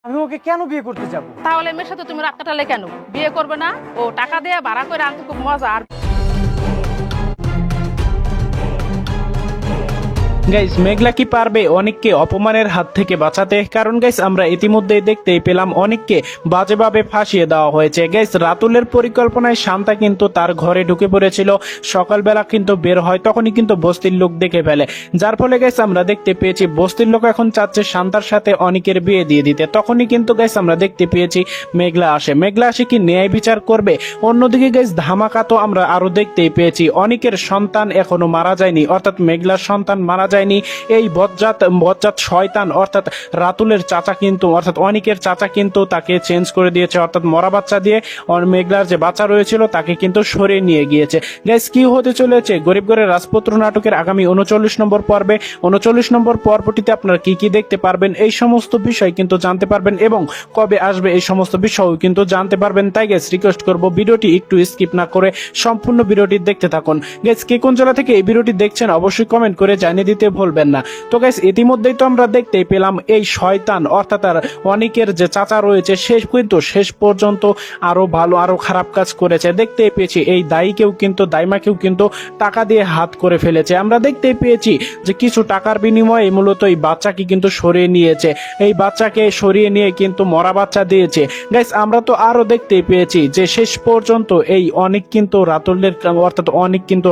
আমি ওকে কেন বিয়ে করতে যাব? তাহলে মেয়ের সাথে তুমি রাত কাটালে কেন? বিয়ে করবে না? ও টাকা দিয়ে ভাড়া করে আনতে খুব মজা। আর গাইস, মেঘলা কি পারবে অনেককে অপমানের হাত থেকে বাঁচাতে? কারণ গাইস, আমরা ইতিমধ্যেই দেখতেই পেলাম অনেককে বাজেভাবে ফাঁসিয়ে দেওয়া হয়েছে। গাইস, রাতুলের পরিকল্পনায় শান্তা কিন্তু তার ঘরে ঢুকে পড়েছিল। সকালবেলা কিন্তু বের হয়, তখনই কিন্তু বস্তির লোক দেখে ফেলে, যার ফলে গাইস আমরা দেখতে পেয়েছি বস্তির লোক এখন চাচ্ছে শান্তার সাথে অনেকের বিয়ে দিয়ে দিতে। তখনই কিন্তু গাইস আমরা দেখতে পেয়েছি মেঘলা আসে। মেঘলা আসে কি ন্যায় বিচার করবে? অন্যদিকে গাইস ধামাকা তো আমরা আরো দেখতেই পেয়েছি, অনেকের সন্তান এখনো মারা যায়নি, অর্থাৎ মেঘলার সন্তান মারা যায়নি। এই বজ্জাত শয়তান অর্থাৎ রাতুলের চাচা কিন্তু অর্থাৎ অনিকের চাচা কিন্তু তাকে চেঞ্জ করে দিয়েছে, অর্থাৎ মরা বাচ্চা দিয়ে মেঘলার যে বাচ্চা রয়েছিল তাকে কিন্তু সরিয়ে নিয়ে গিয়েছে। গাইস, কি হতে চলেছে গরিব ঘরের রাজপুত্র নাটকের আগামী 39 নম্বর পর্বে? 39 নম্বর পর্বটিতে আপনারা কি কি দেখতে পারবেন এই সমস্ত বিষয় কিন্তু জানতে পারবেন, এবং কবে আসবে এই সমস্ত বিষয়ও কিন্তু জানতে পারবেন। তাই গাইস রিকোয়েস্ট করব ভিডিওটি একটু স্কিপ না করে সম্পূর্ণ ভিডিওটি দেখতে থাকুন। গাইস, কে কোন জেলা থেকে এই ভিডিওটি দেখছেন অবশ্যই কমেন্ট করে জানিয়ে দিতে ভুলবেন না। তো গাইস, ইতিমধ্যেই তো আমরা দেখতেই পেলাম এই শয়তান অর্থাৎ আর অনিকের যে চাচা রয়েছে সে কিন্তু শেষ পর্যন্ত আরো ভালো আরো খারাপ কাজ করেছে। দেখতেই পেয়েছি এই দাইমাকেও কিন্তু টাকা দিয়ে হাত করে ফেলেছে। আমরা দেখতেই পেয়েছি যে কিছু টাকার বিনিময়ে মূলত এই বাচ্চাকে কিন্তু সরিয়ে নিয়েছে, এই বাচ্চাকে সরিয়ে নিয়ে কিন্তু মরা বাচ্চা দিয়েছে। গাইস, আমরা তো আরো দেখতেই পেয়েছি যে শেষ পর্যন্ত এই অনিক কিন্তু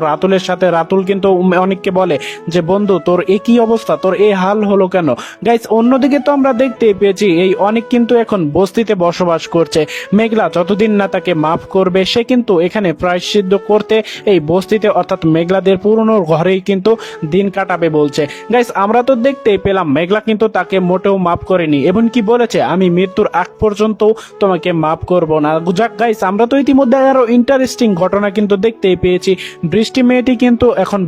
রাতুলের সাথে রাতুল কিন্তু অনিককে বলে যে বন্ধু তোর একই অবস্থা, তোর এই হাল হলো কেন? গাইস, অন্যদিকে তো আমরা দেখতেই পেয়েছি এই অনিক কিন্তু এখন বস্তিতে বসবাস করছে। মেঘলা যতদিন না তাকে মাফ করবে সে কিন্তু এখানে প্রায়শ্চিত্ত করতে এই বস্তিতে অর্থাৎ মেঘলাদের পুরনো ঘরেই কিন্তু দিন কাটাবে বলছে। গাইস, আমরা তো দেখতেই পেলাম মেঘলা কিন্তু তাকে মোটেও মাফ করেনি, এবং কি বলেছে আমি মৃত্যুর আগ পর্যন্ত তোমাকে মাফ করব না। যাক গাইস, আমরা তো ইতিমধ্যে আরো ইন্টারেস্টিং ঘটনা কিন্তু দেখতেই পেয়েছি। বৃষ্টি মেয়েটি কিন্তু এখন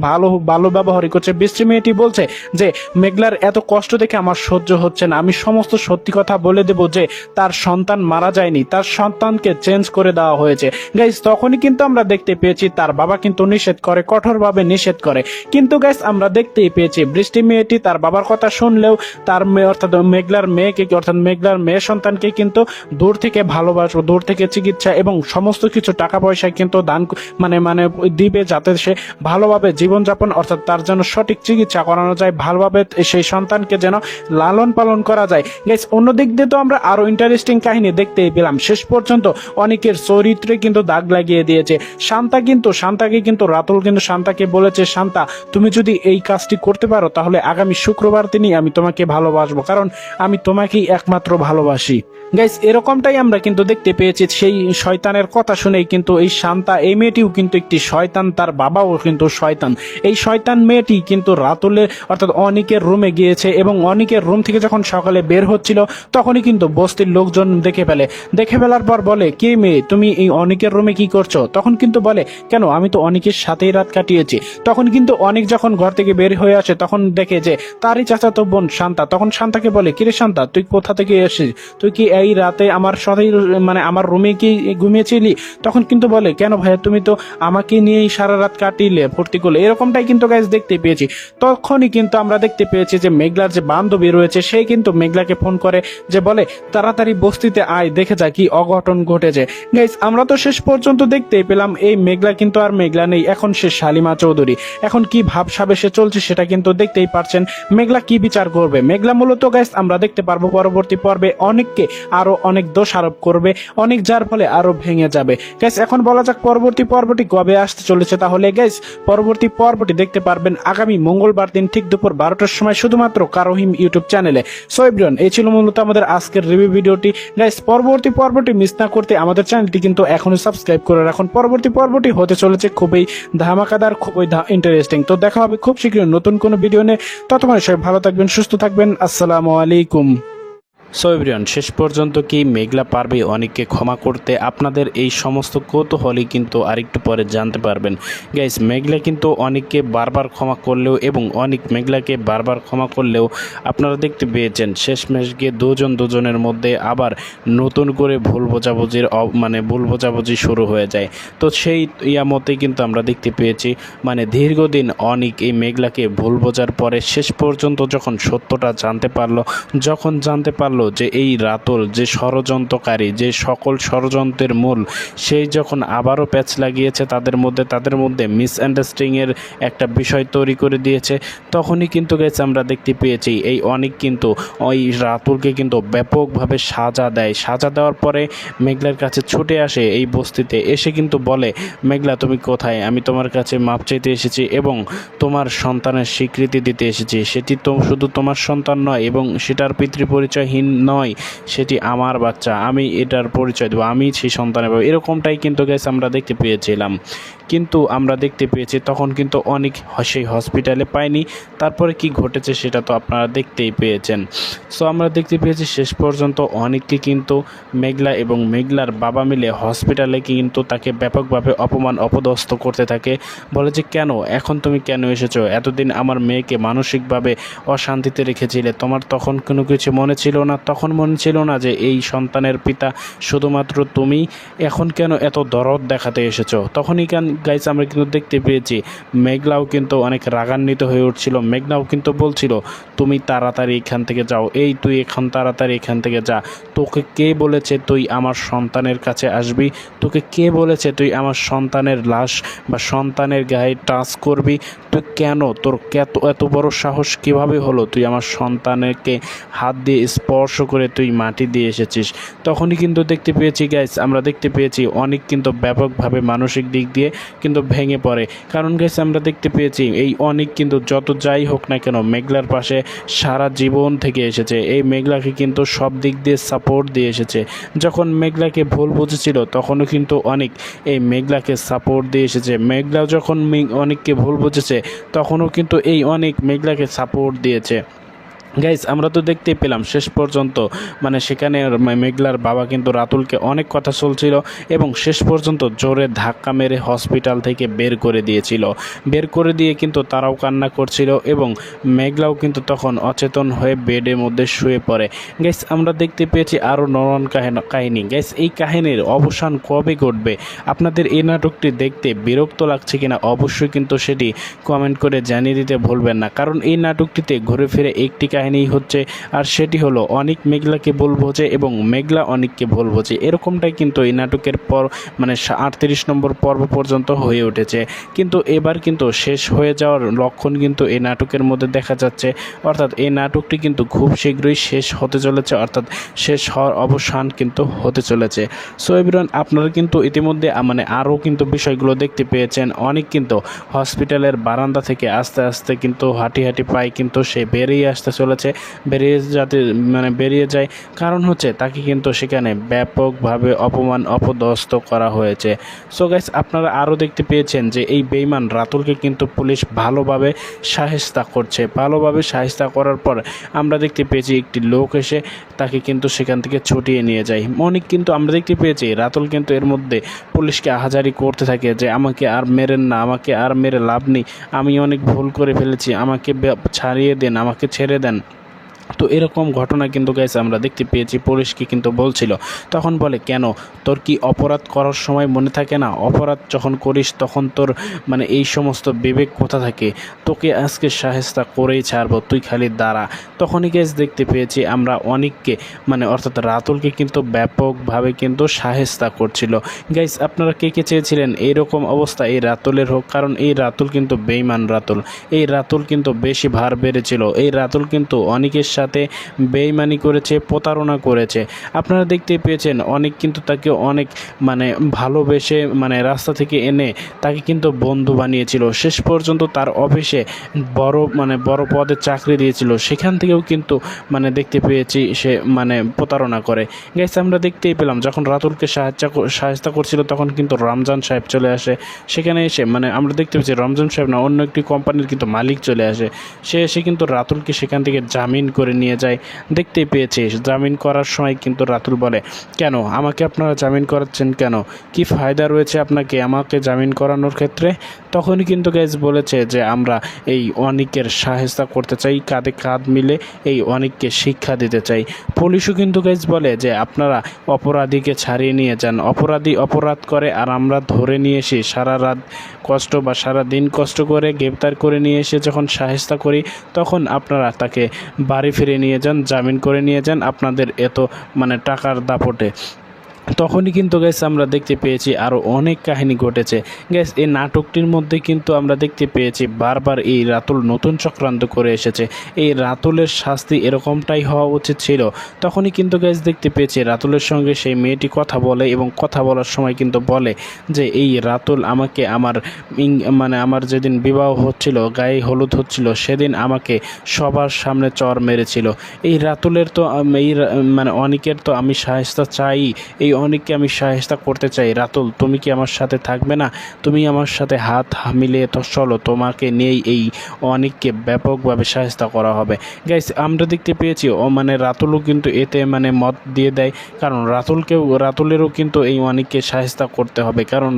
ভালো ব্যবহারই করছে। বৃষ্টি মেয়েটি বলছে যে মেঘলার এত কষ্ট দেখে আমার সহ্য হচ্ছে না, আমি সমস্ত সত্যি কথা বলে দেব যে তার সন্তান মারা যায়নি, তার সন্তানকে চেঞ্জ করে দেওয়া হয়েছে। গাইস, তখনই কিন্তু আমরা দেখতে পেয়েছি তার বাবা কিন্তু নিষেধ করে, কঠোরভাবে নিষেধ করে। কিন্তু গাইস, আমরা দেখতেই পেয়েছি বৃষ্টি মেয়েটি তার বাবার কথা শুনলেও তার মেয়ে অর্থাৎ মেঘলার মেয়ে সন্তানকে কিন্তু দূর থেকে ভালোবাসবো, দূর থেকে চিকিৎসা এবং সমস্ত কিছু টাকা পয়সা কিন্তু দান মানে দিবে, যাতে সে ভালোভাবে জীবনযাপন অর্থাৎ তার জন্য সঠিক চিকিৎসা করানো যায়, ভালোভাবে সেই সন্তানকে যেন লালন পালন করা যায়। গাইস, অন্যদিক দিয়ে তো আমরা আরো ইন্টারেস্টিং কাহিনী দেখতেই পেলাম। শেষ পর্যন্ত অনেকের চরিত্রে কিন্তু দাগ লাগিয়ে দিয়েছে। শান্তাকে কিন্তু রাতুল কিন্তু শান্তাকে বলেছে, শান্তা তুমি যদি এই কাজটি করতে পারো তাহলে আগামী শুক্রবার দিনই আমি তোমাকে ভালোবাসবো, কারণ আমি তোমাকেই একমাত্র ভালোবাসি। গাইস, এরকমটাই আমরা কিন্তু দেখতে পেয়েছি। সেই শয়তানের কথা শুনেই কিন্তু এই শান্তা এই মেয়েটিও কিন্তু একটি শয়তান, তার বাবাও কিন্তু শয়তান। এই শয়তান মেয়েটি কিন্তু রাতুলের অর্থাৎ অনিকের রুমে গিয়েছে, এবং অনিকের রুম থেকে যখন সকালে বের হচ্ছিল তখনই কিন্তু বস্তির লোকজন দেখে ফেলার পর বলে, কে মেয়ে তুমি এই অনিকের রুমে কি করছো? তখন কিন্তু বলে, কেন আমি তো অনিকের সাথেই রাত কাটিয়েছি। তখন কিন্তু অনিক যখন ঘর থেকে বের হয়ে আসে তখন দেখে যে তারই চাচাতো বোন শান্তা। তখন শান্তাকে বলে, কিরে শান্তা তুই কোথা থেকে এসেছিস? তুই কি এই রাতে আমার সাথেই আমার রুমে কি ঘুমিয়েছিলি? তখন কিন্তু বলে, কেন ভাইয়া তুমি তো আমাকে নিয়েই সারা রাত কাটিলে ফুর্তি করলে। এরকমটাই কিন্তু গাইস দেখতে পেয়েছি। তখনই কিন্তু আমরা দেখতে পেয়েছি যে মেঘলার যে বান্ধবী রয়েছে সে কিন্তু মেঘলাকে ফোন করে, যে বলে তাড়াতাড়ি বস্তিতে আয়, দেখে যা কি অঘটন ঘটেছে। গাইস, আমরা তো শেষ পর্যন্ত দেখতেই পেলাম এই মেঘলা কিন্তু আর মেঘলা নেই, এখন সে শালিমা চৌধুরী। এখন কি ভাবসাবেশে চলছে সেটা কিন্তু দেখতেই পারছেন। মেঘলা কি বিচার করবে? মেঘলা মূলত গাইস আমরা দেখতে পারবো পরবর্তী পর্বে অনেককে আরো অনেক দোষ আরোপ করবে, অনেক যার ফলে আরো ভেঙে যাবে। গাইস, এখন বলা যাক পরবর্তী পর্বটি কবে আসতে চলেছে। তাহলে গাইস, পরবর্তী পর্বটি দেখতে পারবেন আগামী মঙ্গলবার দিন ঠিক দুপুর 12টার সময় শুধুমাত্র কারোহিম ইউটিউব চ্যানেলে। সো এভরিওয়ান, এই ছিল মূলত আমাদের আজকের রিভিউ ভিডিওটি। গাইস, পরবর্তী পর্বটি মিস না করতে আমাদের চ্যানেলটি কিন্তু এখনই সাবস্ক্রাইব করে রাখুন। পরবর্তী পর্বটি হতে চলেছে খুবই ধামাকাদার, খুবই ইন্টারেস্টিং। তো দেখা হবে খুব শীঘ্রই নতুন কোনো ভিডিও নিয়ে। ততক্ষণ সবাই ভালো থাকবেন, সুস্থ থাকবেন। আসসালামু আলাইকুম। সো এভরিওয়ান, শেষ পর্যন্ত কি মেঘলা পারবে অনেককে ক্ষমা করতে? আপনাদের এই সমস্ত কৌতূহলই কিন্তু আরেকটু পরে জানতে পারবেন। গাইস, মেঘলা কিন্তু অনেককে বারবার ক্ষমা করলেও এবং অনেক মেঘলাকে বারবার ক্ষমা করলেও আপনারা দেখতে পেয়েছেন শেষমেশ গিয়ে দুজনের মধ্যে আবার নতুন করে ভুল বোঝাবুঝি শুরু হয়ে যায়। তো সেই মতেই কিন্তু আমরা দেখতে পেয়েছি দীর্ঘদিন অনেক এই মেঘলাকে ভুল বোঝার পরে শেষ পর্যন্ত যখন সত্যটা জানতে পারলো হলো যে এই রাতুল যে ষড়যন্ত্রকারী, যে সকল ষড়যন্ত্রের মূল, সেই যখন আবারও প্যাচ লাগিয়েছে তাদের মধ্যে মিসআন্ডারস্ট্যান্ডিংয়ের একটা বিষয় তৈরি করে দিয়েছে, তখনই কিন্তু গাইস আমরা দেখতে পেয়েছি এই অনেক কিন্তু ওই রাতুলকে কিন্তু ব্যাপকভাবে সাজা দেয়। সাজা দেওয়ার পরে মেঘলার কাছে ছুটে আসে এই বস্তিতে, এসে কিন্তু বলে, মেঘলা তুমি কোথায়? আমি তোমার কাছে মাপ চাইতে এসেছি এবং তোমার সন্তানের স্বীকৃতি দিতে এসেছি। সেটি তো শুধু তোমার সন্তান নয় এবং সেটার পিতৃ পরিচয়হীন নয়, সেটি আমার বাচ্চা, আমি এটার পরিচয় দেবো, আমি সেই সন্তানের বাবা। এরকমটাই কিন্তু গাইস আমরা দেখতে পেয়েছিলাম। কিন্তু আমরা দেখতে পেয়েছি তখন কিন্তু অনেক সেই হসপিটালে পায়নি। তারপরে কি ঘটেছে সেটা তো আপনারা দেখতেই পেয়েছেন। সো আমরা দেখতে পেয়েছি শেষ পর্যন্ত অনেককে কিন্তু মেঘলা এবং মেঘলার বাবা মিলে হসপিটালে কিন্তু তাকে ব্যাপকভাবে অপমান অপদস্থ করতে থাকে। বলে যে কেন এখন তুমি কেন এসেছো? এতদিন আমার মেয়েকে মানসিকভাবে অশান্তিতে রেখেছিলে, তোমার তখন কোনো কিছু মনে ছিল না? তখন মনে ছিল না যে এই সন্তানের পিতা শুধুমাত্র তুমি? এখন কেন এত দরদ দেখাতে এসেছো? তখনই গাইস আমরা কিন্তু দেখতে পেয়েছি মেঘলাও কিন্তু অনেক রাগান্বিত হয়ে উঠছিল। মেঘলাও কিন্তু বলছিল, তুমি তাড়াতাড়ি এখান থেকে যাও, তুই এখন তাড়াতাড়ি এখান থেকে যা। তোকে কে বলেছে তুই আমার সন্তানের কাছে আসবি? তোকে কে বলেছে তুই আমার সন্তানের লাশ বা সন্তানের গায়ে টাচ করবি? তুই কেন, তোর এত বড় সাহস কিভাবে হলো তুই আমার সন্তানকে হাত দিয়ে স্পর্শ করে তুই মাটি দিয়ে এসেছিস? তখনই কিন্তু দেখতে পেয়েছি গাইস আমরা দেখতে পেয়েছি অনেক কিন্তু ব্যাপকভাবে মানসিক দিক দিয়ে কিন্তু ভেঙে পড়ে। কারণ গাইস আমরা দেখতে পেয়েছি এই অনেক কিন্তু যত যাই হোক না কেন মেঘলার পাশে সারা জীবন থেকে এসেছে। এই মেঘলাকে কিন্তু সব দিক দিয়ে সাপোর্ট দিয়ে এসেছে। যখন মেঘলাকে ভুল বুঝেছিল তখনও কিন্তু অনেক এই মেঘলাকে সাপোর্ট দিয়ে এসেছে। মেঘলা যখন অনেককে ভুল বুঝেছে তখনও কিন্তু এই অনেক মেঘলাকে সাপোর্ট দিয়েছে। গাইস আমরা তো দেখতেই পেলাম শেষ পর্যন্ত সেখানে মেঘলার বাবা কিন্তু রাতুলকে অনেক কথা চলছিল এবং শেষ পর্যন্ত জোরে ধাক্কা মেরে হসপিটাল থেকে বের করে দিয়েছিল। বের করে দিয়ে কিন্তু তারাও কান্না করছিল এবং মেঘলাও কিন্তু তখন অচেতন হয়ে বেডের মধ্যে শুয়ে পড়ে। গাইস আমরা দেখতে পেয়েছি আরও নরম কাহিনী। গাইস এই কাহিনীর অবসান কবে ঘটবে? আপনাদের এই নাটকটি দেখতে বিরক্ত লাগছে কিনা অবশ্যই কিন্তু সেটি কমেন্ট করে জানিয়ে দিতে ভুলবেন না। কারণ এই নাটকটিতে ঘুরে ফিরে একটি কাহিনী হচ্ছে, আর সেটি হলো অনেক মেঘলাকে ভুল বোঝে এবং মেঘলা অনেককে ভুল বোঝে। এরকমটাই কিন্তু এই নাটকের পর 38 নম্বর পর্ব পর্যন্ত হয়ে উঠেছে। কিন্তু এবার কিন্তু শেষ হয়ে যাওয়ার লক্ষণ কিন্তু এই নাটকের মধ্যে দেখা যাচ্ছে। অর্থাৎ এই নাটকটি কিন্তু খুব শীঘ্রই শেষ হতে চলেছে, অর্থাৎ শেষ হওয়ার অবসান কিন্তু হতে চলেছে। সো এভরিওয়ান আপনারা কিন্তু ইতিমধ্যে আরও কিন্তু বিষয়গুলো দেখতে পেয়েছেন। অনেক কিন্তু হসপিটালের বারান্দা থেকে আস্তে আস্তে কিন্তু হাঁটি পায়ে কিন্তু সে বেরিয়ে আসতে চলেছে। বেরিয়ে যায়, কারণ হচ্ছে তাকে কিন্তু সেখানে ব্যাপকভাবে অপমান অপদস্থ করা হয়েছে। সো গাইস আপনারা আরও দেখতে পেয়েছেন যে এই বেঈমান রাতুলকে কিন্তু পুলিশ ভালোভাবে শায়েস্তা করছে। ভালোভাবে শায়েস্তা করার পর আমরা দেখতে পেয়েছি একটি লোক এসে তাকে কিন্তু সেখান থেকে ছুটিয়ে নিয়ে যায়। অনেক কিন্তু আমরা দেখতে পেয়েছি রাতুল কিন্তু এর মধ্যে পুলিশকে আহাজারি করতে থাকে যে আমাকে আর মেরেন না, আমাকে আর মেরে লাভ নেই, আমি অনেক ভুল করে ফেলেছি, আমাকে ছাড়িয়ে দেন, আমাকে ছেড়ে দেন। তো এরকম ঘটনা কিন্তু গাইস আমরা দেখতে পেয়েছি। পুলিশকে কিন্তু বলছিল, তখন বলে কেন তোর কি অপরাধ করার সময় মনে থাকে না? অপরাধ যখন করিস তখন তোর এই সমস্ত বিবেক কোথা থাকে? তোকে আজকে শায়েস্তা করেই ছাড়বো, তুই খালি দাঁড়া। তখনই গাইস দেখতে পেয়েছি আমরা অনেককে অর্থাৎ রাতুলকে কিন্তু ব্যাপকভাবে কিন্তু শায়েস্তা করছিল। গাইস আপনারা কে চেয়েছিলেন এইরকম অবস্থা এই রাতুলের হোক? কারণ এই রাতুল কিন্তু বেঈমান রাতুল। এই রাতুল কিন্তু বেশি ভার বেড়েছিল। এই রাতুল কিন্তু অনেকের সাথে বেঈমানি করেছে, প্রতারণা করেছে। আপনারা দেখতে পেয়েছেন অনেক কিন্তু তাকে অনেক ভালোবেসে রাস্তা থেকে এনে তাকে কিন্তু বন্ধু বানিয়েছিল। শেষ পর্যন্ত তার অফিসে বড় পদে চাকরি দিয়েছিল, সেখান থেকেও কিন্তু দেখতে পেয়েছি সে প্রতারণা করে। গাইস আমরা দেখতেই পেলাম যখন রাতুলকে সাহায্য করছিল তখন কিন্তু রমজান সাহেব চলে আসে। সেখানে এসে আমরা দেখতে পেয়েছি রমজান সাহেব না, অন্য একটি কোম্পানির কিন্তু মালিক চলে আসে। সে এসে কিন্তু রাতুলকে সেখান থেকে জামিন করে নিয়ে যায়। দেখতেই পেয়েছি জামিন করার সময় কিন্তু রাতুল বলে, কেন আমাকে আপনারা জামিন করাচ্ছেন কেন? কি ফায়দা রয়েছে আপনাকে আমাকে জামিন করানোর ক্ষেত্রে? তখনই কিন্তু গাইজ বলেছে যে আমরা এই অনেকের শায়েস্তা করতে চাই, কাঁধে কাঁধ মিলে এই অনেককে শিক্ষা দিতে চাই। পুলিশও কিন্তু গাইজ বলে যে আপনারা অপরাধীকে ছাড়িয়ে নিয়ে যান। অপরাধী অপরাধ করে আর আমরা ধরে নিয়ে এসে সারা রাত কষ্ট বা সারা দিন কষ্ট করে গ্রেপ্তার করে নিয়ে এসে যখন শায়েস্তা করি তখন আপনারা তাকে বাড়ি বাসায় ফিরে নিয়ে যান, জামিন করে নিয়ে যান আপনাদের এত মানে টাকার দাপটে। তখনই কিন্তু গ্যাস আমরা দেখতে পেয়েছি আরও অনেক কাহিনী ঘটেছে। গ্যাস এই নাটকটির মধ্যে কিন্তু আমরা দেখতে পেয়েছি বারবার এই রাতুল নতুন চক্রান্ত করে এসেছে। এই রাতুলের শাস্তি এরকমটাই হওয়া উচিত ছিল। তখনই কিন্তু গ্যাস দেখতে পেয়েছি রাতুলের সঙ্গে সেই মেয়েটি কথা বলে এবং কথা বলার সময় কিন্তু বলে যে এই রাতুল আমাকে মানে আমার যেদিন বিবাহ হচ্ছিল, গায়ে হলুদ হচ্ছিল, সেদিন আমাকে সবার সামনে চর মেরেছিল। এই রাতুলের তো মানে অনেকের তো আমি সাহেস্তা চাই, এই অনেককে আমি সাহেস্তা করতে চাই। রাতুল, তুমি কি আমার সাথে থাকবে না? তুমি আমার সাথে হাত মিলিয়ে তো চলো, তোমাকে নিয়েই এই অনেককে ব্যাপকভাবে সাহেস্তা করা হবে। গাইস, আমরা দেখতে পেয়েছি মানে রাতুলও কিন্তু এতে মানে মত দিয়ে দেয়, কারণ রাতুলেরও কিন্তু এই অনেককে সাহেস্তা করতে হবে, কারণ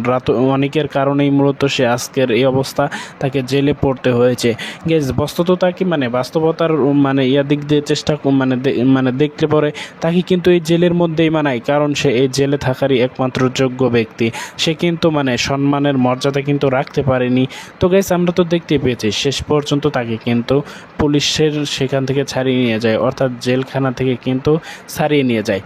অনেকের কারণেই মূলত সে আজকের এই অবস্থা, তাকে জেলে পড়তে হয়েছে। গাইস, বস্তুততা কি মানে বাস্তবতার মানে দিক দিয়ে চেষ্টা মানে দেখলে পরে তাকে কিন্তু এই জেলের মধ্যেই মানায়, কারণ সে এই জেলে থাকারই একমাত্র যোগ্য ব্যক্তি। সে কিন্তু মানে সম্মানের মর্যাদা কিন্তু রাখতে পারেনি। তো গাইস, আমরা তো দেখতে পেয়েছি শেষ পর্যন্ত তাকে কিন্তু পুলিশের সেখান থেকে ছাড়িয়ে নিয়ে যায়, অর্থাৎ জেলখানা থেকে কিন্তু ছাড়িয়ে নিয়ে যায়।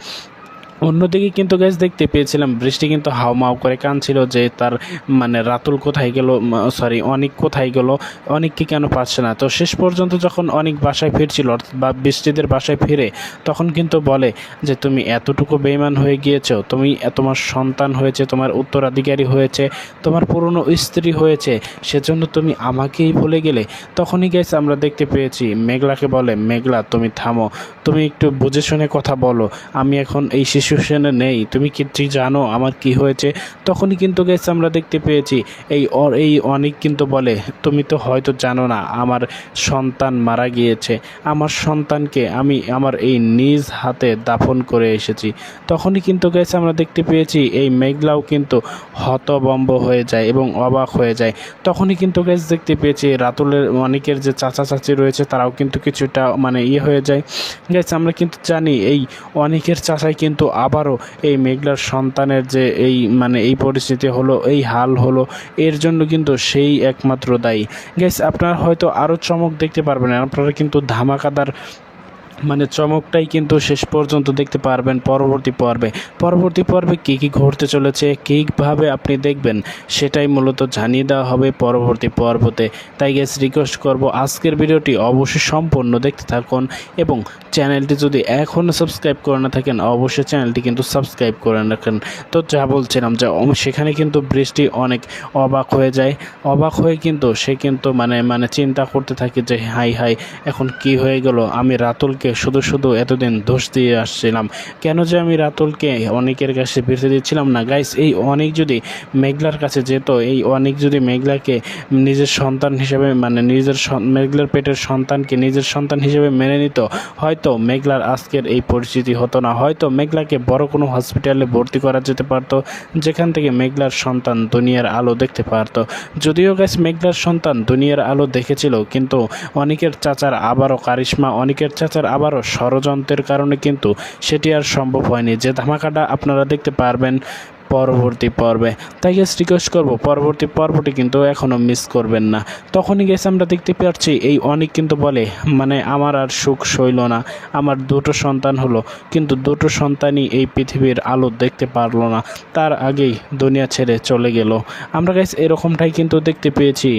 অন্যদিকে কিন্তু গ্যাস দেখতে পেয়েছিলাম বৃষ্টি কিন্তু হাউমাউ করে কাঁদছিল যে তার মানে রাতুল কোথায় গেল, সরি অনিক কোথায় গেল, অনিককে কেন পাচ্ছে না। তো শেষ পর্যন্ত যখন অনিক বাসায় ফিরছিল বা বৃষ্টিদের বাসায় ফিরে, তখন কিন্তু বলে যে তুমি এতটুকু বেঈমান হয়ে গিয়েছো, তোমার সন্তান হয়েছে, তোমার উত্তরাধিকারী হয়েছে, তোমার পুরনো স্ত্রী হয়েছে, সেজন্য তুমি আমাকেই ভুলে গেলে। তখনই গ্যাস আমরা দেখতে পেয়েছি মেঘলাকে বলে, মেঘলা তুমি থামো, তুমি একটু বুঝে শুনে কথা বলো, আমি এখন এই সিচুয়েশনে নেই, তুমি কি জানো আমার কি হয়েছে। তখনই কিন্তু গ্যাস আমরা দেখতে পেয়েছি এই অনেক কিন্তু বলে, তুমি তো হয়তো জানো না আমার সন্তান মারা গিয়েছে, আমার সন্তানকে আমি আমার এই নিজ হাতে দাফন করে এসেছি। তখনই কিন্তু গ্যাস আমরা দেখতে পেয়েছি এই মেঘলাও কিন্তু হতভম্ব হয়ে যায় এবং অবাক হয়ে যায়। তখনই কিন্তু গ্যাস দেখতে পেয়েছি রাতুলের অনেকের যে চাচা চাচি রয়েছে তারাও কিন্তু কিছুটা মানে হয়ে যায়। গ্যাস, আমরা কিন্তু জানি এই অনেকের চাচাই কিন্তু আবারও এই মেঘলার সন্তানের যে এই পরিস্থিতি হলো, এই হাল হলো, এর জন্য কিন্তু সেই একমাত্র দায়ী। গ্যাস, আপনারা হয়তো আরও চমক দেখতে পারবেন, আপনারা কিন্তু ধামাকাদার মানে চমকটাই কিন্তু শেষ পর্যন্ত দেখতে পারবেন পরবর্তী পর্বে কী কী ঘটতে চলেছে, কীভাবে আপনি দেখবেন, সেটাই মূলত জানিয়ে দেওয়া হবে পরবর্তী পর্বতে। তাই গ্যাস রিকোয়েস্ট করব আজকের ভিডিওটি অবশ্যই সম্পূর্ণ দেখতে থাকুন এবং চ্যানেলটি যদি এখনও সাবস্ক্রাইব করে না থাকেন অবশ্যই চ্যানেলটি কিন্তু সাবস্ক্রাইব করে রাখেন। তো যা বলছিলাম যে সেখানে কিন্তু বৃষ্টি অনেক অবাক হয়ে কিন্তু সে কিন্তু মানে চিন্তা করতে থাকে যে হাই এখন কি হয়ে গেল, আমি রাতুলকে শুধু এতদিন দোষ দিয়ে আসছিলাম, কেন যে আমি রাতুলকে অনেকের কাছে বেঁচে দিচ্ছিলাম না। গাইস, এই অনেক যদি মেঘলার কাছে যেত, এই অনেক যদি মেঘলাকে নিজের সন্তান হিসেবে মানে মেঘলার পেটের সন্তানকে নিজের সন্তান হিসেবে মেনে নিত, হয়তো মেঘলার আজকের এই পরিস্থিতি হতো না, হয়তো মেঘলাকে বড় কোনো হসপিটালে ভর্তি করা যেতে পারত, যেখান থেকে মেঘলার সন্তান দুনিয়ার আলো দেখতে পারত। যদিও গাইস মেঘলার সন্তান দুনিয়ার আলো দেখেছিল, কিন্তু অনেকের চাচার আবারও কারিশমা, অনেকের চাচার আবারও ষড়যন্ত্রের কারণে কিন্তু সেটি আর সম্ভব হয়নি, যে ধামাকাটা আপনারা দেখতে পারবেন পরবর্তী পর্বে। তাই গেস রিকোয়েস্ট করব পরবর্তী পর্বটি কিন্তু এখনও মিস করবেন না। তখনই গেছে আমরা দেখতে পাচ্ছি এই অনেক কিন্তু বলে মানে আমার আর সুখ সইল না, আমার দুটো সন্তান হলো কিন্তু দুটো সন্তানই এই পৃথিবীর আলো দেখতে পারলো না, তার আগেই দুনিয়া ছেড়ে চলে গেল। আমরা গাইস এরকমটাই কিন্তু দেখতে পেয়েছি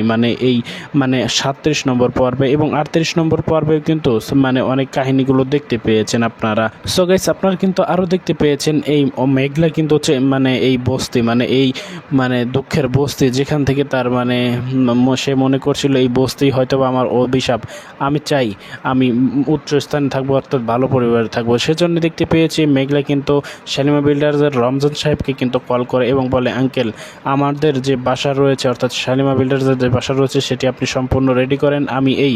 মানে 37 নম্বর পর্বে এবং 38 নম্বর পর্বেও কিন্তু মানে অনেক কাহিনীগুলো দেখতে পেয়েছেন আপনারা। সো গাইস, আপনারা কিন্তু আরও দেখতে পেয়েছেন এই মেঘলা কিন্তু হচ্ছে মানে এই বস্তি মানে দুঃখের বস্তি, যেখান থেকে তার মানে সে মনে করছিল এই বস্তি হয়তো আমার অভিশাপ, আমি চাই আমি উচ্চ স্থানে থাকবো, অর্থাৎ ভালো পরিবারে থাকবো। সেজন্য দেখতে পেয়েছি মেঘলা কিন্তু শালিমা বিল্ডার্সের রমজান সাহেবকে কিন্তু কল করে এবং বলে, আঙ্কেল আমাদের যে বাসা রয়েছে অর্থাৎ শালিমা বিল্ডার্সের যে বাসা রয়েছে সেটি আপনি সম্পূর্ণ রেডি করেন, আমি এই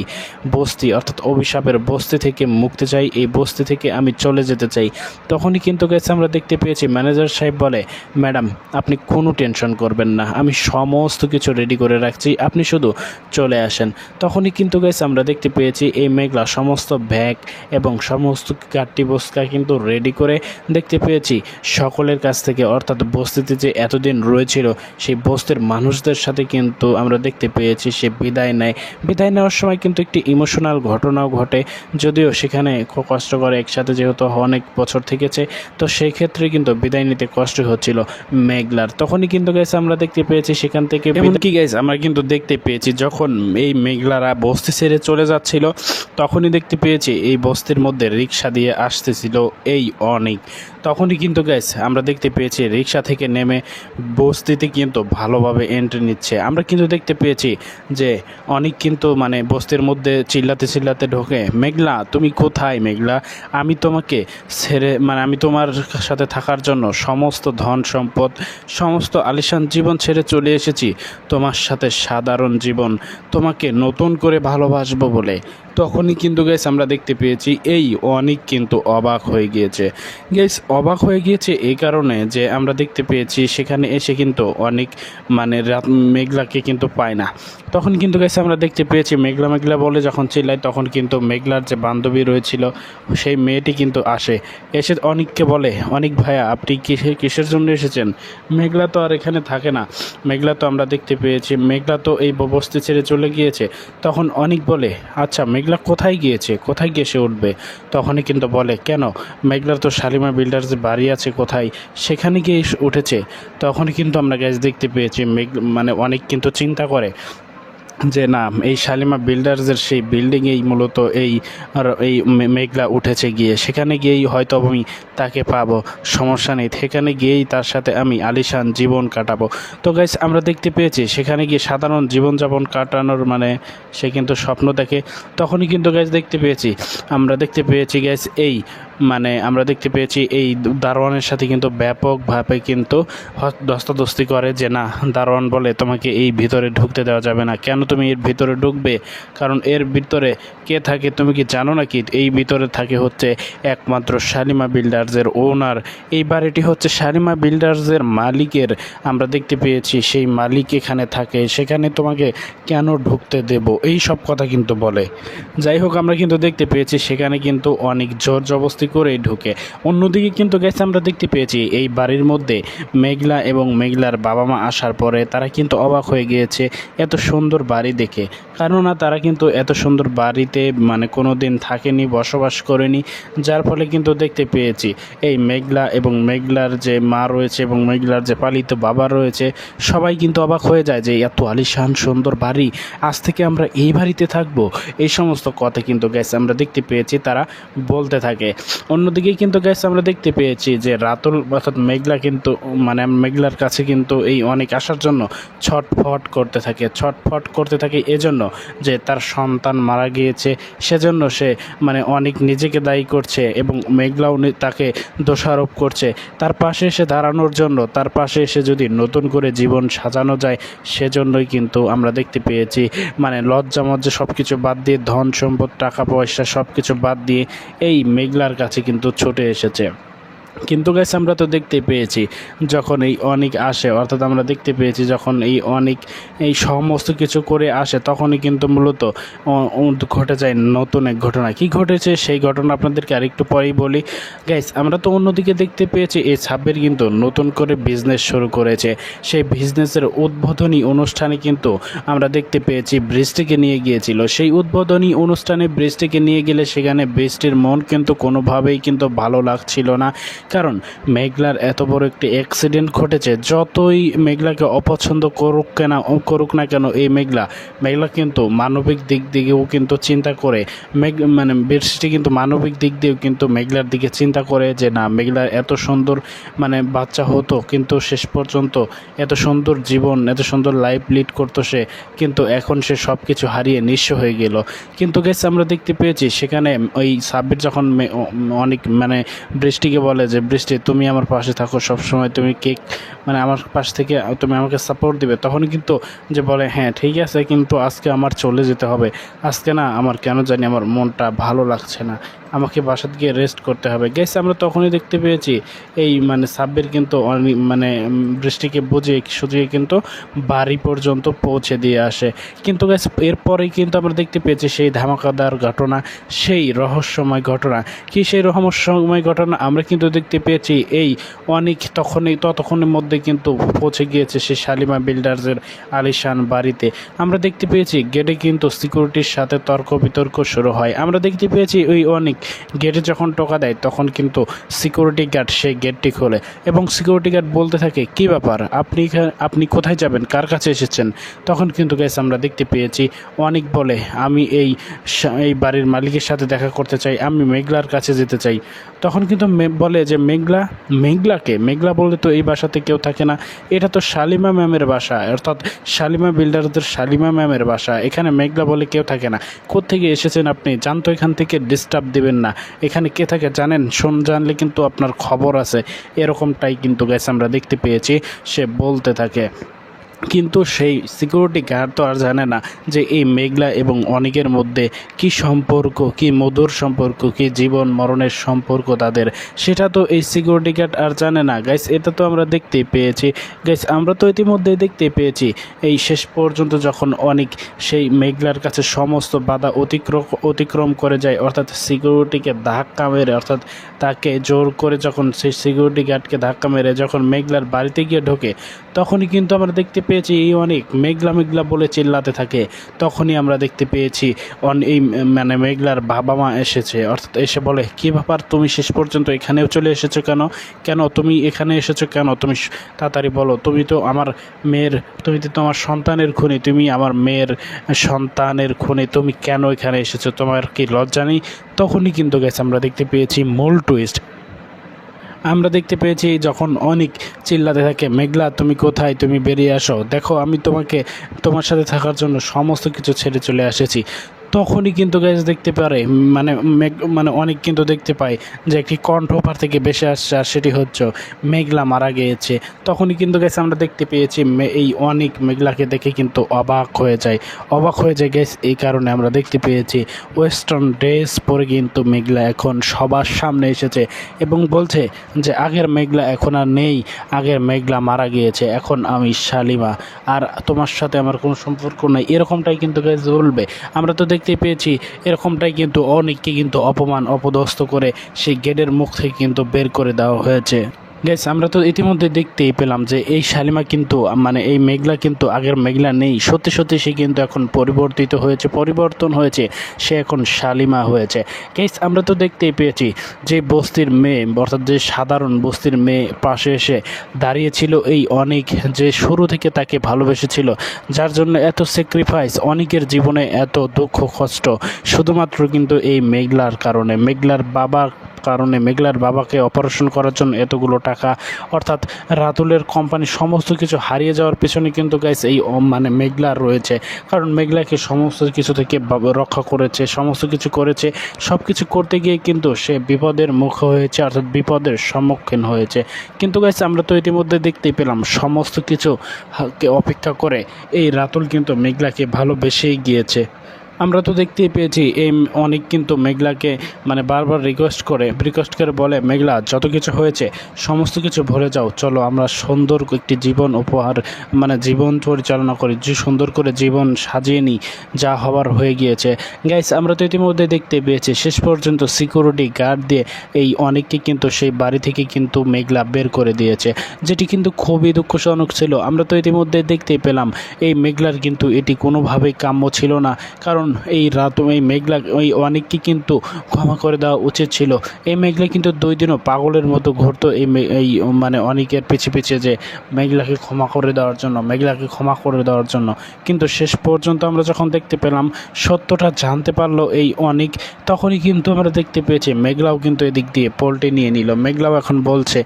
বস্তি অর্থাৎ অভিশাপের বস্তি থেকে মুক্তি চাই, এই বস্তি থেকে আমি চলে যেতে চাই। তখনই কিন্তু গেছে আমরা দেখতে পেয়েছি ম্যানেজার সাহেব বলে, ম্যাডাম আপনি কোনো টেনশন করবেন না, আমি সমস্ত কিছু রেডি করে রাখছি, আপনি শুধু চলে আসেন। তখনই কিন্তু গাইস আমরা দেখতে পেয়েছি এই মেঘলা সমস্ত ব্যাগ এবং সমস্ত কাট্টি বস্তা কিন্তু রেডি করে দেখতে পেয়েছি সকলের কাছ থেকে, অর্থাৎ বস্তিতে যে এতদিন রয়েছিল সেই বস্তির মানুষদের সাথে কিন্তু আমরা দেখতে পেয়েছি সে বিদায় নেয়। বিদায় নেওয়ার সময় কিন্তু একটি ইমোশনাল ঘটনাও ঘটে, যদিও সেখানে খুব কষ্ট করে একসাথে যেহেতু অনেক বছর থেকেছে, তো সেই ক্ষেত্রে কিন্তু বিদায় নিতে কষ্ট হচ্ছিল মেঘলার। তখনই কিন্তু গাইস আমরা দেখতে পেয়েছি সেখান থেকে এমনকি গাইস আমরা কিন্তু দেখতে পেয়েছি যখন এই মেঘলারা বস্তি ছেড়ে চলে যাচ্ছিল তখনই দেখতে পেয়েছি এই বস্তির মধ্যে রিক্সা দিয়ে আসতেছিল এই অনেক। তখনই কিন্তু গাইস আমরা দেখতে পেয়েছি রিক্সা থেকে নেমে বস্তিতে কিন্তু ভালোভাবে এন্ট্রি নিচ্ছে। আমরা কিন্তু দেখতে পেয়েছি যে অনেক কিন্তু মানে বস্তির মধ্যে চিল্লাতে চিল্লাতে ঢোকে, মেঘলা তুমি কোথায় মেঘলা, আমি তোমাকে ছেড়ে মানে আমি তোমার সাথে থাকার জন্য সমস্ত ধন সম্পদ সমস্ত আলিশান জীবন ছেড়ে চলে এসেছি তোমার সাথে সাধারণ জীবন, তোমাকে নতুন করে ভালোবাসবো বলে। তখনই কিন্তু গাইস আমরা দেখতে পেয়েছি এই অনেক কিন্তু অবাক হয়ে গিয়েছে। গাইস অবাক হয়ে গিয়েছে এই কারণে যে আমরা দেখতে পেয়েছি সেখানে এসে কিন্তু অনেক মানে মেঘলাকে কিন্তু পায় না। তখন কিন্তু গাইস আমরা দেখতে পেয়েছি মেঘলা মেঘলা বলে যখন চিল্লায় তখন কিন্তু মেঘলার যে বান্ধবী রয়েছিল সেই মেয়েটি কিন্তু আসে, এসে অনেককে বলে অনেক ভাইয়া আপনি কিসের জন্য এসেছেন, মেঘলা তো আর এখানে থাকে না, মেঘলা তো আমরা দেখতে পেয়েছি মেঘলা তো এই বস্তি ছেড়ে চলে গিয়েছে। তখন অনেক বলে আচ্ছা মেঘলা কোথায় গিয়েছে, কোথায় গিয়ে সে উঠবে? তখনই কিন্তু বলে কেন, মেঘলার তো শালিমা বিল্ডার্স যে বাড়ি আছে কোথায় সেখানে গিয়ে উঠেছে। তখনই কিন্তু আমরা গ্যাস দেখতে পেয়েছি মানে অনেক কিন্তু চিন্তা করে যে না এই শালিমা বিল্ডার্সের সেই বিল্ডিংয়েই মূলত এই মেঘলা উঠেছে গিয়ে, সেখানে গিয়েই হয়তো আমি তাকে পাবো, সমস্যা নেই, সেখানে গিয়েই তার সাথে আমি আলিশান জীবন কাটাবো। তো গাইস আমরা দেখতে পেয়েছি সেখানে গিয়ে সাধারণ জীবনযাপন কাটানোর মানে সে কিন্তু স্বপ্ন দেখে। তখনই কিন্তু গাইস আমরা দেখতে পেয়েছি গাইস এই মানে আমরা দেখতে পেয়েছি এই দারোয়ানের সাথে কিন্তু ব্যাপকভাবে কিন্তু ধস্তাধস্তি করে যে না, দারোয়ান বলে তোমাকে এই ভিতরে ঢুকতে দেওয়া যাবে না। কেন তুমি এর ভিতরে ঢুকবে? কারণ এর ভিতরে কে থাকে তুমি কি জানো নাকি? এই ভিতরে থাকে হচ্ছে একমাত্র শালিমা বিল্ডার্সের ওনার, এই বাড়িটি হচ্ছে শালিমা বিল্ডার্সের মালিকের। আমরা দেখতে পেয়েছি সেই মালিক এখানে থাকে, সেখানে তোমাকে কেন ঢুকতে দেব, এই সব কথা কিন্তু বলে। যাই হোক আমরা কিন্তু দেখতে পেয়েছি সেখানে কিন্তু অনেক জোর জবস্তি করেই ঢুকে। অন্যদিকে কিন্তু গেছে আমরা দেখতে পেয়েছি এই বাড়ির মধ্যে মেঘলা এবং মেঘলার বাবা মা আসার পরে তারা কিন্তু অবাক হয়ে গিয়েছে এত সুন্দর বাড়ি দেখে, কেননা তারা কিন্তু এত সুন্দর বাড়িতে মানে কোনো দিন থাকেনি, বসবাস করেনি। যার ফলে কিন্তু দেখতে পেয়েছি এই মেঘলা এবং মেঘলার যে মা রয়েছে এবং মেঘলার যে পালিত বাবা রয়েছে সবাই কিন্তু অবাক হয়ে যায় যে এত আলিশান সুন্দর বাড়ি, আজ থেকে আমরা এই বাড়িতে থাকবো, এই সমস্ত কথা কিন্তু গ্যাস আমরা দেখতে পেয়েছি তারা বলতে থাকে। অন্যদিকে কিন্তু গ্যাস আমরা দেখতে পেয়েছি যে রাতুল অর্থাৎ মেঘলা কিন্তু মানে মেঘলার কাছে কিন্তু এই অনেক আসার জন্য ছটফট করতে থাকে এজন্য যে তার সন্তান মারা গিয়েছে, সেজন্য সে মানে অনেক নিজেকে দায়ী করছে এবং মেঘলাও তাকে দোষারোপ করছে। তার পাশে এসে দাঁড়ানোর জন্য, তার পাশে এসে যদি নতুন করে জীবন সাজানো যায় সেজন্যই কিন্তু আমরা দেখতে পেয়েছি মানে লজ্জা সব কিছু বাদ দিয়ে, ধন সম্পদ টাকা পয়সা সব কিছু বাদ দিয়ে এই মেঘলার কাছে কিন্তু ছুটে এসেছে। কিন্তু গাইস আমরা তো দেখতে পেয়েছি যখন এই অনেক আসে, অর্থাৎ আমরা দেখতে পেয়েছি যখন এই অনেক এই সমস্ত কিছু করে আসে তখনই কিন্তু মূলত ঘটে যায় নতুন এক ঘটনা। কি ঘটেছে সেই ঘটনা আপনাদেরকে আরেকটু পরেই বলি। গাইস আমরা তো অন্যদিকে দেখতে পেয়েছি এই সাব্বির কিন্তু নতুন করে বিজনেস শুরু করেছে। সেই বিজনেসের উদ্বোধনী অনুষ্ঠানে কিন্তু আমরা দেখতে পেয়েছি বৃষ্টিকে নিয়ে গিয়েছিল। সেই উদ্বোধনী অনুষ্ঠানে বৃষ্টিকে নিয়ে গেলে সেখানে বৃষ্টির মন কিন্তু কোনোভাবেই কিন্তু ভালো লাগছিল না, কারণ মেঘলার এত বড় একটি অ্যাক্সিডেন্ট ঘটেছে। যতই মেঘলাকে অপছন্দ করুক না কেন এই মেঘলা কিন্তু মানবিক দিক দিকেও কিন্তু চিন্তা করে, মানে বৃষ্টি কিন্তু মানবিক দিক দিয়েও কিন্তু মেঘলার দিকে চিন্তা করে যে না, মেঘলার এত সুন্দর মানে বাচ্চা হতো কিন্তু শেষ পর্যন্ত এত সুন্দর জীবন এত সুন্দর লাইফ লিড করতো সে, কিন্তু এখন সে সব কিছু হারিয়ে নিঃস্ব হয়ে গেল। কিন্তু গেছে আমরা দেখতে পেয়েছি সেখানে ওই সাব্বির যখন অনেক মানে বৃষ্টিকে বলে যে বৃষ্টি তুমি আমার পাশে থাকো সবসময়, তুমি মানে আমার পাশ থেকে তুমি আমাকে সাপোর্ট দিবে, তখন কিন্তু যে বলে হ্যাঁ ঠিক আছে কিন্তু আজকে আমার চলে যেতে হবে, আজকে না আমার কেন জানি আমার মনটা ভালো লাগছে না। আমাকে বাসাতে গিয়ে রেস্ট করতে হবে। গাইস আমরা তখনই দেখতে পেয়েছি এই মানে সাব্বির কিন্তু বৃষ্টিকে বুঝিয়ে সুঝিয়ে কিন্তু বাড়ি পর্যন্ত পৌঁছে দিয়ে আসে। কিন্তু গাইস এরপরেই কিন্তু আমরা দেখতে পেয়েছি সেই ধামাকাদার ঘটনা, সেই রহস্যময় ঘটনা। কি সেই রহস্যময় ঘটনা? আমরা কিন্তু দেখতে পেয়েছি এই অনেক ততক্ষণের মধ্যে কিন্তু পৌঁছে গিয়েছে সেই শালিমা বিল্ডার্সের আলিশান বাড়িতে। আমরা দেখতে পেয়েছি গেটে কিন্তু সিকিউরিটির সাথে তর্ক বিতর্ক শুরু হয়। আমরা দেখতে পেয়েছি ওই অনেক গেটে যখন টোকা দেয় তখন কিন্তু সিকিউরিটি গার্ড সেই গেটটি খোলে এবং সিকিউরিটি গার্ড বলতে থাকে, কি ব্যাপার, আপনি কোথায় যাবেন, কার কাছে এসেছেন? তখন কিন্তু গাইস আমরা দেখতে পেয়েছি অনেক বলে, আমি এই বাড়ির মালিকের সাথে দেখা করতে চাই, আমি মেঘলার কাছে যেতে চাই। তখন কিন্তু বলে যে মেঘলা বললে তো এই বাসাতে কেউ থাকে না, এটা তো শালিমা ম্যামের বাসা, অর্থাৎ শালিমা বিল্ডারদের শালিমা ম্যামের বাসা, এখানে মেঘলা বলে কেউ থাকে না। কোত্থেকে এসেছেন আপনি? জানতো এখান থেকে ডিস্টার্ব দেবেন না, এখানে কে থাকে জানেন? জানলে কিন্তু আপনার খবর আছে। এরকমটাই কিন্তু গাইস আমরা দেখতে পেয়েছি সে বলতে থাকে। কিন্তু সেই সিকিউরিটি গার্ড তো আর জানে না যে এই মেঘলা এবং অনেকের মধ্যে কি সম্পর্ক, কি মধুর সম্পর্ক, কি জীবন মরণের সম্পর্ক তাদের, সেটা তো এই সিকিউরিটি গার্ড আর জানে না। গাইস এটা তো আমরা দেখতেই পেয়েছি। গাইস আমরা তো ইতিমধ্যেই দেখতে পেয়েছি এই শেষ পর্যন্ত যখন অনেক সেই মেঘলার কাছে সমস্ত বাধা অতিক্রম করে যায়, অর্থাৎ সিকিউরিটিকে ধাক্কা মেরে, অর্থাৎ তাকে জোর করে যখন সেই সিকিউরিটি গার্ডকে ধাক্কা মেরে যখন মেঘলার বাড়িতে গিয়ে ঢোকে, তখনই কিন্তু আমরা দেখতে পেয়েছি এই অনেক মেঘলা বলে চিল্লাতে থাকে। তখনই আমরা দেখতে পেয়েছি এই মানে মেঘলার বাবা মা এসেছে, অর্থাৎ এসে বলে, কি ব্যাপার, তুমি শেষ পর্যন্ত এখানেও চলে এসেছো কেন তুমি এখানে এসেছো কেন? তুমি তাড়াতাড়ি বলো, তুমি তো আমার সন্তানের খুনি, তুমি আমার মেয়ের সন্তানের খুনি, তুমি কেন এখানে এসেছো? তোমার কি লজ্জা নেই? তখনই কিন্তু গেছে আমরা দেখতে পেয়েছি মূল টুইস্ট। আমরা দেখতে পেয়েছি যখন অনেক চিল্লাতে থাকে, মেঘলা তুমি কোথায়, তুমি বেরিয়ে আসো, দেখো আমি তোমার সাথে থাকার জন্য সমস্ত কিছু ছেড়ে চলে এসেছি। তখনই কিন্তু গ্যাস দেখতে পারে মানে অনেক কিন্তু দেখতে পায় যে একটি কণ্ঠ ওপার থেকে ভেসে আসছে, আর সেটি হচ্ছে মেঘলা মারা গিয়েছে। তখনই কিন্তু গ্যাস আমরা দেখতে পেয়েছি এই অনেক মেঘলাকে দেখে কিন্তু অবাক হয়ে যায় গ্যাস। এই কারণে আমরা দেখতে পেয়েছি ওয়েস্টার্ন ড্রেস পরে কিন্তু মেঘলা এখন সবার সামনে এসেছে এবং বলছে যে আগের মেঘলা এখন আর নেই, আগের মেঘলা মারা গিয়েছে, এখন আমি শালিমা, আর তোমার সাথে আমার কোনো সম্পর্ক নেই, এরকমটাই কিন্তু গ্যাস বলবে। আমরা তো দেখতে পেয়েছি এরকমটাই কিন্তু অনেককে কিন্তু অপদস্থ করে সেই গেটের মুখ থেকে কিন্তু বের করে দেওয়া হয়েছে। গাইস আমরা তো ইতিমধ্যে দেখতেই পেলাম যে এই শালিমা কিন্তু এই মেঘলা কিন্তু আগের মেঘলা নেই, সত্যি সে কিন্তু এখন পরিবর্তন হয়েছে, সে এখন শালিমা হয়েছে। গাইস আমরা তো দেখতেই পেয়েছি যে বস্তির মেয়ে, অর্থাৎ যে সাধারণ বস্তির মেয়ে পাশে এসে দাঁড়িয়েছিল এই অনেক, যে শুরু থেকে তাকে ভালোবেসেছিল, যার জন্য এত স্যাক্রিফাইস, অনেকের জীবনে এত দুঃখ কষ্ট, শুধুমাত্র কিন্তু এই মেঘলার কারণে, মেঘলার বাবাকে অপারেশন করার জন্য এতগুলো টাকা, অর্থাৎ রাতুলের কোম্পানি সমস্ত কিছু হারিয়ে যাওয়ার পেছনে কিন্তু গাইস এই মেঘলা রয়েছে। কারণ মেঘলাকে সমস্ত কিছু থেকে রক্ষা করেছে, সমস্ত কিছু করেছে, সব কিছু করতে গিয়ে কিন্তু সে বিপদের মুখে হয়েছে, অর্থাৎ বিপদের সম্মুখীন হয়েছে। কিন্তু গাইস আমরা তো ইতিমধ্যে দেখতেই পেলাম সমস্ত কিছু অপেক্ষা করে এই রাতুল কিন্তু মেঘলাকে ভালোবেসেই গিয়েছে। আমরা তো দেখতেই পেয়েছি এই অনেক কিন্তু মেঘলাকে বারবার রিকোয়েস্ট করে বলে, মেঘলা যত কিছু হয়েছে সমস্ত কিছু ভুলে যাও, চলো আমরা সুন্দর একটি জীবন উপহার জীবন পরিচালনা করি, যে সুন্দর করে জীবন সাজিয়ে নিই, যা হওয়ার হয়ে গিয়েছে। গাইস আমরা তো ইতিমধ্যে দেখতে পেয়েছি শেষ পর্যন্ত সিকিউরিটি গার্ড দিয়ে এই অনেককে কিন্তু সেই বাড়ি থেকে কিন্তু মেঘলা বের করে দিয়েছে, যেটি কিন্তু খুবই দুঃখজনক ছিল। আমরা তো ইতিমধ্যে দেখতেই পেলাম এই মেঘলার কিন্তু এটি কোনোভাবেই কাম্য ছিল না, কারণ এই মেঘলা ওই অনেককে কিন্তু ক্ষমা করে দেওয়া উচিত ছিল। এই মেঘলা কিন্তু 2 দিনও পাগলের মতো ঘুরতো এই অনেকের পিছে যে মেঘলাকে ক্ষমা করে দেওয়ার জন্য, কিন্তু শেষ পর্যন্ত আমরা যখন দেখতে পেলাম সত্যটা জানতে পারলো এই অনেক, তখনই কিন্তু আমরা দেখতে পেয়েছি মেঘলাও কিন্তু এদিক দিয়ে পল্টে নিয়ে নিল। মেঘলাও এখন বলছে,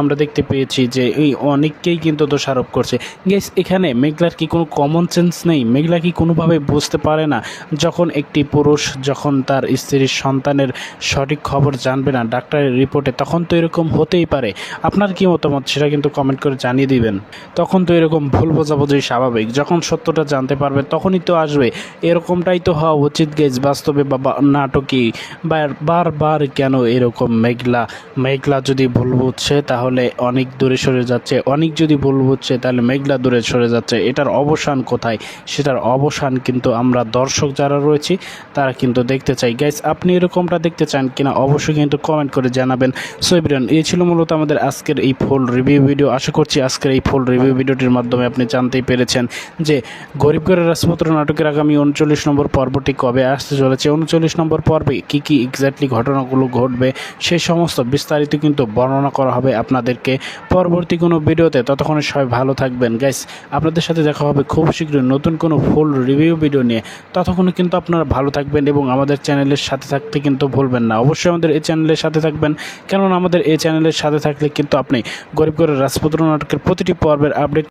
আমরা দেখতে পেয়েছি যে এই অনেককেই কিন্তু দোষারোপ করছে। গাইস এখানে মেঘলার কি কোনো কমন সেন্স নেই? মেঘলা কি কোনোভাবে বুঝতে পারে না যখন একটি পুরুষ যখন তার স্ত্রীর সন্তানের সঠিক খবর জানবে না ডাক্তারের রিপোর্টে, তখন তো এরকম হতেই পারে। আপনার কি মতামত সেটা কিন্তু কমেন্ট করে জানিয়ে দিবেন। তখন তো এরকম ভুল বোঝাবুঝি স্বাভাবিক, যখন সত্যটা জানতে পারবে তখনই তো আসবে। এরকমটাই তো হওয়া উচিত গাইজ, বাস্তবে বা নাটকে বারবার কেন এরকম মেঘলা যদি ভুল বুঝছে তাহলে অনেক দূরে সরে যাচ্ছে, অনেক যদি ভুল বুঝছে তাহলে মেঘলা দূরে সরে যাচ্ছে। এটার অবসান কোথায়? সেটার অবসান কিন্তু আমরা দর্শক যারা রয়েছি তারা কিন্তু দেখতে চাই। গাইজ আপনি এরকমটা দেখতে চান কিনা অবশ্যই কিন্তু কমেন্ট করে জানাবেন। সো এভরিওয়ান, এই ছিল মূলত আমাদের আজকের এই ফুল রিভিউ ভিডিও। আশা করছি আজকের এই ফুল রিভিউ ভিডিওটির মাধ্যমে আপনি জানতেই পেরেছেন যে গরিব ঘরের রাজপুত্র নাটকের আগামী 39 নম্বর পর্বটি কবে আসতে চলেছে, 39 নম্বর পর্বে কী কী এক্স্যাক্টলি ঘটনাগুলো ঘটবে সেই সমস্ত বিস্তারিত কিন্তু বর্ণনা করা হবে আপনাদেরকে পরবর্তী কোনো ভিডিওতে। ততক্ষণে সবাই ভালো থাকবেন গাইস, আপনাদের সাথে দেখা হবে খুব শীঘ্রই নতুন কোনো ফুল রিভিউ ভিডিও নিয়ে। ততক্ষণে কিন্তু আপনারা ভালো থাকবেন এবং আমাদের চ্যানেলের সাথে থাকতে কিন্তু ভুলবেন না। অবশ্যই আমাদের এই চ্যানেলের সাথে থাকবেন, কেননা আমাদের এই চ্যানেলের সাথে থাকলে কিন্তু আপনি গরিব ঘরের রাজপুত্র নাটকের প্রতিটি পর্বের আপডেট